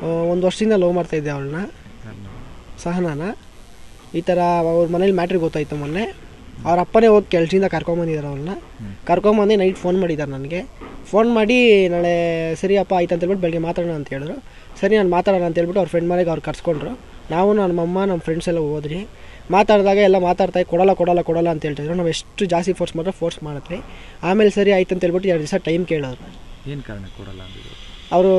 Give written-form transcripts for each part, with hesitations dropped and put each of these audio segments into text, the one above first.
1 ವರ್ಷದಿಂದ ಲವ್ ಮಾಡ್ತಾಯಿದ್ದೆ ಅವಳನ್ನ, ಸಹನಾನ. ಈ ಥರ ಅವ್ರ ಮನೇಲಿ ಮ್ಯಾಟ್ರಿಗೆ ಗೊತ್ತಾಯಿತು ಮೊನ್ನೆ. ಅವ್ರ ಅಪ್ಪನೇ ಹೋಗಿ ಕೆಲಸದಿಂದ ಕರ್ಕೊಂಬಂದಿದ್ದಾರೆ ಅವ್ಳನ್ನ. ಕರ್ಕೊಂಬಂದು ನೈಟ್ ಫೋನ್ ಮಾಡಿದ್ದಾರೆ ನನಗೆ. ಫೋನ್ ಮಾಡಿ ನಾಳೆ ಸರಿಯಪ್ಪ ಆಯ್ತು ಅಂತ ಹೇಳ್ಬಿಟ್ಟು ಬೆಳಗ್ಗೆ ಮಾತಾಡೋಣ ಅಂತ ಹೇಳಿದ್ರು. ಸರಿ ನಾನು ಮಾತಾಡೋಣ ಅಂತ ಹೇಳ್ಬಿಟ್ಟು ಅವ್ರ ಫ್ರೆಂಡ್ ಮನೆಗೆ ಅವ್ರು ಕರ್ಸ್ಕೊಂಡ್ರು. ನಾವು ನಮ್ಮಮ್ಮ ನಮ್ಮ ಫ್ರೆಂಡ್ಸ್ ಎಲ್ಲ ಹೋದ್ರಿ. ಮಾತಾಡಿದಾಗ ಎಲ್ಲ ಮಾತಾಡ್ತಾಯಿ ಕೊಡಲ್ಲ ಅಂತ ಹೇಳ್ತಿದ್ರು. ನಾವು ಎಷ್ಟು ಜಾಸ್ತಿ ಫೋರ್ಸ್ ಮಾಡಿದ್ರಿ. ಆಮೇಲೆ ಸರಿ ಆಯ್ತು ಅಂತ ಹೇಳ್ಬಿಟ್ಟು 2 ದಿವಸ ಟೈಮ್ ಕೇಳೋರು. ಏನು ಕಾರಣ ಕೊಡಲ್ಲ ಅಂದಿದ್ರು? ಅವರು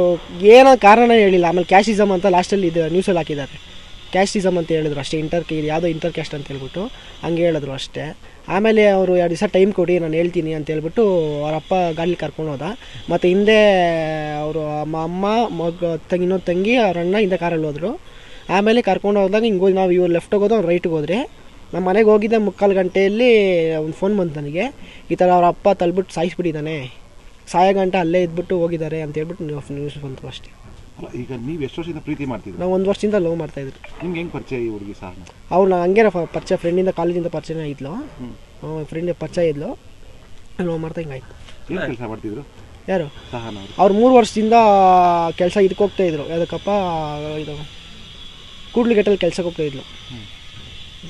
ಏನೋ ಕಾರಣ ಹೇಳಿಲ್ಲ. ಆಮೇಲೆ ಕ್ಯಾಶಿಸಮ್ ಅಂತ ಲಾಸ್ಟಲ್ಲಿ ಇದು ನ್ಯೂಸಲ್ಲಿ ಹಾಕಿದ್ದಾರೆ. ಕ್ಯಾಸ್ಟಿಸಮ್ ಅಂತ ಹೇಳಿದ್ರು ಅಷ್ಟೇ. ಯಾವುದೋ ಇಂಟರ್ ಕ್ಯಾಸ್ಟ್ ಅಂತ ಹೇಳ್ಬಿಟ್ಟು ಹಂಗೆ ಹೇಳಿದ್ರು ಅಷ್ಟೇ. ಆಮೇಲೆ ಅವರು 2 ದಿವಸ ಟೈಮ್ ಕೊಡಿ ನಾನು ಹೇಳ್ತೀನಿ ಅಂತ ಹೇಳ್ಬಿಟ್ಟು ಅವರಪ್ಪ ಗಾಡೀಲಿ ಕರ್ಕೊಂಡು ಹೋದ. ಮತ್ತು ಹಿಂದೆ ಅವರು ಅಮ್ಮ ಇನ್ನೊಂದು ತಂಗಿ ಅವ್ರ ಅಣ್ಣ ಹಿಂದೆ ಕಾರಲ್ಲಿ ಹೋದರು. ಆಮೇಲೆ ಕರ್ಕೊಂಡು ಹೋದಾಗ ಹಿಂಗೆ ಹೋಗಿ ನಾವು ಇವ್ರು ಲೆಫ್ಟಿಗೆ ಹೋದ ಅವ್ರು ರೈಟಿಗೆ ಹೋದ್ರೆ. ನಮ್ಮ ಮನೆಗೆ ಹೋಗಿದ್ದೆ 3/4 ಗಂಟೆಯಲ್ಲಿ ಒಂದು ಫೋನ್ ಬಂತು ನನಗೆ. ಈ ಥರ ಅವ್ರ ಅಪ್ಪ ತಳ್ಬಿಟ್ಟು ಸಾಯಿಸ್ಬಿಟ್ಟಿದ್ದಾನೆ, ಸಾಯೋ ಗಂಟೆ ಅಲ್ಲೇ ಇದ್ಬಿಟ್ಟು ಹೋಗಿದ್ದಾರೆ ಅಂತ ಹೇಳ್ಬಿಟ್ಟು ನ್ಯೂಸ್ ಬಂತು ಅಷ್ಟೇ. ಈಗ ನೀವು ಎಷ್ಟು ವರ್ಷದಿಂದ ಪ್ರೀತಿ ಮಾಡ್ತಿದ್ರು? ನಾವು 1 ವರ್ಷದಿಂದ ಲವ್ ಮಾಡ್ತಾಯಿದ್ರು. ನಿಮ್ಗೆ ಹೆಂಗೆ ಪರಿಚಯ ಈ ಹುಡುಗಿ ಸಹನ? ಅವ್ರು ಹಂಗೆ ಪರಿಚಯ, ಫ್ರೆಂಡಿಂದ ಕಾಲೇಜಿಂದ ಪರಿಚಯ ಇದ್ಲು. ಫ್ರೆಂಡ್ ಪರಿಚಯ ಇದ್ಲು, ಲವ್ ಮಾಡ್ತಾ ಹಿಂಗಾಯ್ತು. ಏನು ಕೆಲಸ ಮಾಡ್ತಿದ್ರು ಯಾರು? ಸಹನ ಅವ್ರು 3 ವರ್ಷದಿಂದ ಕೆಲಸ ಇದಕ್ಕೆ ಹೋಗ್ತಾಯಿದ್ರು. ಯಾವುದಕ್ಕಪ್ಪ ಇದು ಕೂಡ್ಲಿಗೆಟ್ಟಲ್ಲಿ ಕೆಲ್ಸಕ್ಕೆ ಹೋಗ್ತಾಯಿದ್ಲು.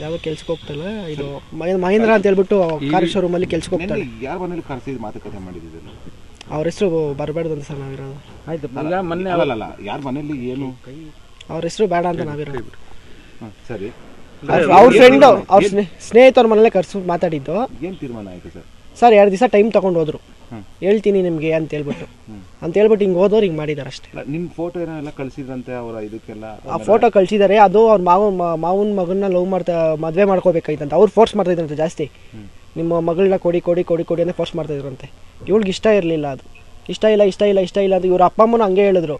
ಯಾವುದೋ ಕೆಲ್ಸಕ್ಕೆ ಹೋಗ್ತಾಯಿಲ್ಲ, ಇದು ಮಹೇಂದ್ರ ಅಂತ ಹೇಳ್ಬಿಟ್ಟು ಕಾರ್ ಶೋರೂಮಲ್ಲಿ ಕೆಲ್ಸಕ್ಕೆ ಹೋಗ್ತಾಳೆ. ಯಾರ ಮನೇಲಿ ಕರೆಸಿ ಮಾತುಕತೆ ಮಾಡಿದ್ರು? ಅವ್ರ ಹೆಸರು ಬರಬೇಡ್ದು ಅಂತ ಸರ್ ನಾವಿರೋದು. ಆಯ್ತು, ಮೊನ್ನೆ ಅಲ್ಲ ಯಾರ ಮನೇಲಿ ಏನು ಅವ್ರ ಹೆಸರು ಬೇಡ ಅಂತ ನಾವಿರೋದು. ಸರಿ, ಅವ್ರ ಫ್ರೆಂಡು ಅವ್ರ ಸ್ನೇಹಿತವ್ರ ಮನೇಲೆ ಕರ್ಸಿ ಮಾತಾಡಿದ್ದು. ಏನು ತೀರ್ಮಾನ ಆಯಿತು ಸರ್? 2 ದಿವಸ ಟೈಮ್ ತೊಗೊಂಡು ಹೋದ್ರು. ಹೇಳ್ತೀನಿ ನಿಮಗೆ ಅಂತ ಹೇಳ್ಬಿಟ್ಟು ಹಿಂಗೆ ಹೋದವ್ರು ಹಿಂಗೆ ಮಾಡಿದ್ದಾರೆ ಅಷ್ಟೇ. ನಿಮ್ಮ ಫೋಟೋ ಏನೆಲ್ಲ ಕಳಿಸಿದ್ರಂತೆ ಅವರ ಇದಕ್ಕೆಲ್ಲ? ಆ ಫೋಟೋ ಕಳಿಸಿದ್ದಾರೆ. ಅದು ಅವ್ರ ಮಾವನ ಮಗನ್ನ ಲವ್ ಮದುವೆ ಮಾಡ್ಕೋಬೇಕಾಯ್ತಂತ ಅವ್ರು ಫೋರ್ಸ್ ಮಾಡ್ತಾಯಿದ್ರಂತೆ ಜಾಸ್ತಿ. ನಿಮ್ಮ ಮಗಳನ್ನ ಕೊಡಿ ಅಂತ ಫೋರ್ಸ್ ಮಾಡ್ತಾಯಿದ್ರಂತೆ. ಇವಳಿಗೆ ಇಷ್ಟ ಇರಲಿಲ್ಲ. ಅದು ಇಷ್ಟ ಇಲ್ಲ ಅಂತ ಇವ್ರ ಅಪ್ಪ ಅಮ್ಮನೂ ಹಂಗೆ ಹೇಳಿದ್ರು.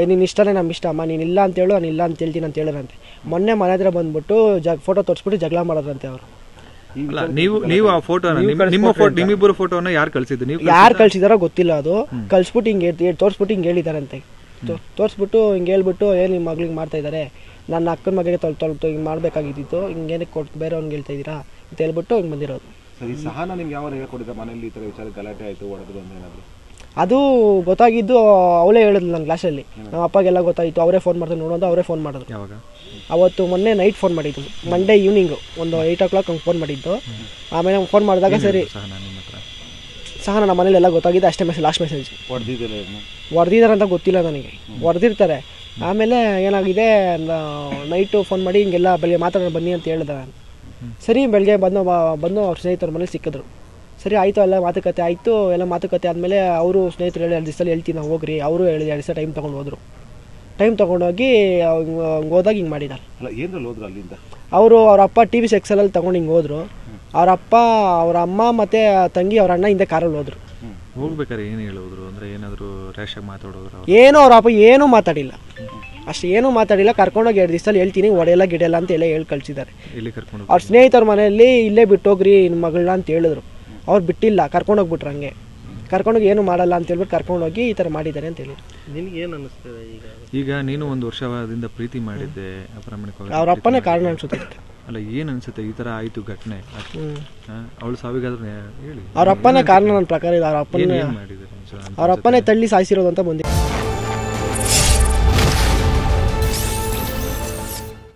ನೀನು ಇಷ್ಟನೇ ನಮ್ಮ ಇಷ್ಟ ಅಮ್ಮ, ನೀನು ಇಲ್ಲ ಅಂತ ಹೇಳು, ನಾನು ಇಲ್ಲ ಅಂತ ಹೇಳ್ತೀನಿ ಅಂತ ಹೇಳಿದ್ರಂತೆ. ಮೊನ್ನೆ ಮನೆ ಹತ್ರ ಬಂದ್ಬಿಟ್ಟು ಫೋಟೋ ತೋರಿಸ್ಬಿಟ್ಟು ಜಗಳ ಮಾಡೋದ್ರಂತೆ ಅವರು. ನೀವು ಆ ಫೋಟೋ ನಿಮ್ಮಿಬ್ಬರು ಫೋಟೋನ ಯಾರು ಕಳಿಸಿದ್ದು? ನೀವು ಯಾರು ಕಳ್ಸಿದಾರೋ ಗೊತ್ತಿಲ್ಲ. ಅದು ಕಳ್ಸ್ಬಿಟ್ಟು ಹಿಂಗೆ ತೋರಿಸ್ಬಿಟ್ಟು ಹಿಂಗೆ ಹೇಳಿದಾರಂತೆ. ತೋರಿಸ್ಬಿಟ್ಟು ಹಿಂಗೆ ಹೇಳ್ಬಿಟ್ಟು ನಿಮ್ಮ ಮಗಳಿಗೆ ಮಾಡ್ತಾ ಇದ್ದಾರೆ, ನನ್ನ ಅಕ್ಕನ ಮಗಳಿಗೆ ಹಿಂಗೆ ಮಾಡಬೇಕಾಗಿದ್ದು, ಹಿಂಗೇನಕ್ಕೆ ಬೇರೆ ಅವ್ನಿಗೆ ಹೇಳ್ತಾ ಇದ್ದೀರಾ ಅಂತ ಹೇಳ್ಬಿಟ್ಟು ಹಿಂಗೆ ಬಂದಿರೋದು. ಸರಿ, ಸಹನ ನಿಮ್ಗೆ ಯಾವ ಹೇಳ್ಕೊಟ್ಟಿದ್ದ ಮನೇಲಿ ಈ ಥರ ವಿಚಾರ ಗಲಾಟೆ ಆಯಿತು, ಹೊಡೆದ್ರು ಅಂತ ಏನಾದರೂ? ಅದು ಗೊತ್ತಾಗಿದ್ದು ಅವಳೇ ಹೇಳಿದ್ಲು ನನ್ನ ಕ್ಲಾಸಲ್ಲಿ. ನಮ್ಮ ಅಪ್ಪಗೆಲ್ಲ ಗೊತ್ತಾಯಿತು. ಅವರೇ ಫೋನ್ ಮಾಡ್ತಾರೆ ನೋಡೋದು, ಅವರೇ ಫೋನ್ ಮಾಡಿದ್ರು. ಯಾವಾಗ? ಅವತ್ತು ಮೊನ್ನೆ ನೈಟ್ ಫೋನ್ ಮಾಡಿದ್ದು, ಮಂಡೇ ಈವ್ನಿಂಗು ಒಂದು 8 o'clock ಹಂಗೆ ಫೋನ್ ಮಾಡಿದ್ದು. ಆಮೇಲೆ ನಮ್ಗೆ ಫೋನ್ ಮಾಡಿದಾಗ ಸರಿ ಸಹ ನಮ್ಮ ಮನೇಲಿ ಎಲ್ಲ ಗೊತ್ತಾಗಿದೆ ಅಷ್ಟೇ. ಲಾಸ್ಟ್ ಮೆಸೇಜ್ ಹೊಡೆದಿದ್ದಾರೆ ಅಂತ ಗೊತ್ತಿಲ್ಲ ನನಗೆ, ಹೊಡೆದಿರ್ತಾರೆ. ಆಮೇಲೆ ಏನಾಗಿದೆ, ನೈಟು ಫೋನ್ ಮಾಡಿ ಹಿಂಗೆಲ್ಲ ಬೆಳಗ್ಗೆ ಮಾತಾಡೋಣ ಬನ್ನಿ ಅಂತ ಹೇಳಿದೆ ನಾನು. ಸರಿ, ಬೆಳಗ್ಗೆ ಬಂದು ಅವ್ರ ಸ್ನೇಹಿತರ ಮನೇಲಿ ಸಿಕ್ಕಿದ್ರು. ಸರಿ ಆಯಿತು, ಎಲ್ಲ ಮಾತುಕತೆ ಆಯಿತು. ಎಲ್ಲ ಮಾತುಕತೆ ಆದಮೇಲೆ ಅವರು ಸ್ನೇಹಿತರು ಹೇಳಿ 2 ದಿವಸದಲ್ಲಿ ಹೇಳ್ತೀನಿ ನಾವು ಹೋಗ್ರಿ. ಅವರು ಹೇಳಿ 2 ದಿವಸ ಟೈಮ್ ತೊಗೊಂಡು ಹೋದರು. ಟೈಮ್ ತೊಗೊಂಡೋಗಿ ಹೋದಾಗ ಹಿಂಗೆ ಮಾಡಿದ್ದಾರೆ. ಅವರು ಅವ್ರ ಅಪ್ಪ TVS XL ತೊಗೊಂಡು ಹಿಂಗೆ ಹೋದರು. ಅವ್ರ ಅಪ್ಪ, ಅವ್ರ ಅಮ್ಮ ಮತ್ತು ತಂಗಿ ಅವ್ರ ಅಣ್ಣ ಹಿಂದೆ ಕಾರಲ್ಲಿ ಹೋದರು. ಹೋಗ್ಬೇಕಾರೆ ಏನು ಹೇಳಿದ್ರು ಅಂದರೆ ಏನಾದರೂ ರ್ಯಾಶಾಗಿ ಮಾತಾಡೋರು? ಏನೋ ಅವ್ರ ಅಪ್ಪ ಏನೂ ಮಾತಾಡಿಲ್ಲ, ಅಷ್ಟು ಏನೂ ಮಾತಾಡಿಲ್ಲ. ಕರ್ಕೊಂಡೋಗಿ 2 ದಿವಸದಲ್ಲಿ ಹೇಳ್ತೀನಿ, ಒಡೆಯಲ್ಲ ಗಿಡೆಯಲ್ಲ ಅಂತ ಎಲ್ಲ ಹೇಳಿ ಕಳಿಸಿದ್ದಾರೆ. ಇಲ್ಲಿ ಕರ್ಕೊಂಡು ಅವ್ರ ಸ್ನೇಹಿತರ ಮನೆಯಲ್ಲಿ ಇಲ್ಲೇ ಬಿಟ್ಟೋಗ್ರಿ ನಿಮ್ಮ ಮಗಳನ್ನ ಅಂತ ಹೇಳಿದ್ರು. ಅವ್ರು ಬಿಟ್ಟಿಲ್ಲ, ಕರ್ಕೊಂಡೋಗ್ಬಿಟ್ರು. ಹಂಗೆ ಕರ್ಕೊಂಡೋಗಿ ಏನು ಮಾಡಲ್ಲ ಅಂತ ಹೇಳ್ಬಿಟ್ಟು ಕರ್ಕೊಂಡೋಗಿ ಈ ಥರ ಮಾಡಿದ್ದಾರೆ ಅಂತ ಹೇಳಿ. ನಿನಗೆ ಏನು ಅನ್ನಿಸ್ತದೆ ಈಗ ನೀನು 1 ವರ್ಷದಿಂದ ಪ್ರೀತಿ ಮಾಡಿದ್ದೆ ಪ್ರಾಮಾಣಿಕವಾಗಿ? ಅವ್ರ ಅಪ್ಪನೇ ಕಾರಣ ಅನ್ಸುತ್ತೆ. ಅಲ್ಲ, ಏನು ಅನ್ಸುತ್ತೆ ಈ ಥರ ಆಯಿತು ಘಟನೆ? ಅವಳು ಸಾವಿಗಾದ್ರೂ ಹೇಳಿ. ಅವ್ರ ಅಪ್ಪನೇ ಕಾರಣ ನನ್ನ ಪ್ರಕಾರ. ಅವ್ರ ಅಪ್ಪನೇ ಮಾಡಿದ್ದಾರೆ, ಅವ್ರ ಅಪ್ಪನೇ ತಳ್ಳಿ ಸಾಯಿಸಿರೋದು ಅಂತ ಬಂದಿದೆ.